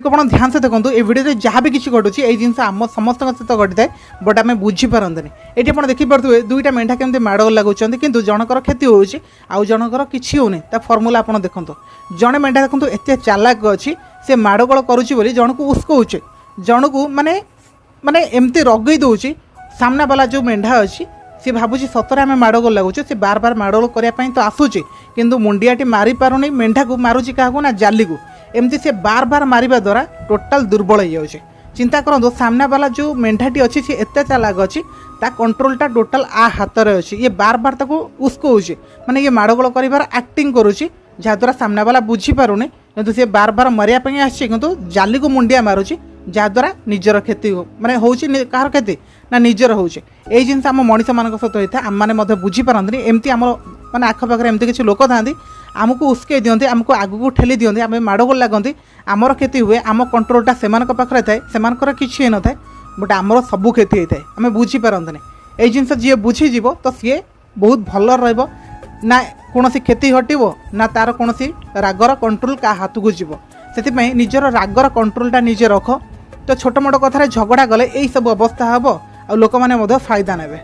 ଆପଣ ଧ୍ୟାନ ସେ ଦେଖନ୍ତୁ ଏ ଭିଡ଼ିଓରେ ଯାହା ବି କିଛି ଘଟୁଛି ଏଇ ଜିନିଷ ଆମ ସମସ୍ତଙ୍କ ସହିତ ଘଟିଥାଏ ବଟ୍ ଆମେ ବୁଝିପାରନ୍ତିନି। ଏଇଠି ଆପଣ ଦେଖିପାରୁଥିବେ ଦୁଇଟା ମେଣ୍ଢା କେମିତି ମାଡ଼ ଲାଗୁଛନ୍ତି କିନ୍ତୁ ଜଣଙ୍କର କ୍ଷତି ହେଉଛି ଆଉ ଜଣଙ୍କର କିଛି ହେଉନି। ତା ଫର୍ମୁଲା ଆପଣ ଦେଖନ୍ତୁ। ଜଣେ ମେଣ୍ଢା ଦେଖନ୍ତୁ ଏତେ ଚାଲାକ ଅଛି ସେ ମାଡ଼ଗୋଳ କରୁଛି ବୋଲି ଜଣକୁ ଉସ୍କଉଛି, ଜଣକୁ ମାନେ ମାନେ ଏମିତି ରଗେଇ ଦେଉଛି। ସାମ୍ନା ବାଲା ଯେଉଁ ମେଣ୍ଢା ଅଛି ସେ ଭାବୁଛି ସତରେ ଆମେ ମାଡ଼ଗୋଳ ଲାଗୁଛୁ, ସେ ବାର ବାର ମାଡ଼ଗୋଳ କରିବା ପାଇଁ ତ ଆସୁଛି କିନ୍ତୁ ମୁଣ୍ଡିଆଟି ମାରିପାରୁନି। ମେଣ୍ଢାକୁ ମାରୁଛି କାହାକୁ ନା ଜାଲିକୁ। एमती से बार बार मारिबा द्वारा टोटाल दुर्बल हो जाए। चिंता करूँ सामना वाला जो मेंढाटी अच्छी सी एत चालाक अच्छी ता कंट्रोलटा टोटाल आ हाथ में अच्छी। ये बार बार ताको उस्कोउछि माने ये माड़गोल कर एक्टिंग करुच्ची जहाद्वारा सामना वाला बुझीपारुनी किंतु सी बार बार मरिया आसी किंतु जाली को मुंडिया मारुची जहाद्वारा निजर क्षति माने होउछि कहार क्षति ना निजर होउछि। एई जिनस आम मनीष मानक सहित होता है आम मैंने बुझीपारती एमती आम माने आखपाखे एमती किसी लोक था आमको उस्के दियंती आमको आगू ठेली दियंती आम माड़गोल लगती आमर क्षति हुए आम कंट्रोलटा से पाखे थाए से किसी न था बट आमर सबू क्षति होता है आम बुझीपारती ये जिनस जी बुझीज तो सी बहुत भल ना कौन क्षति हटो ना तार कौन रागर कंट्रोल क्या हाथ को जीव से निजर रागर कंट्रोलटा निजे रख। तो छोट मोट कथार झगड़ा गले यही सब अवस्था हम आ लोक मैंने फायदा नेबे।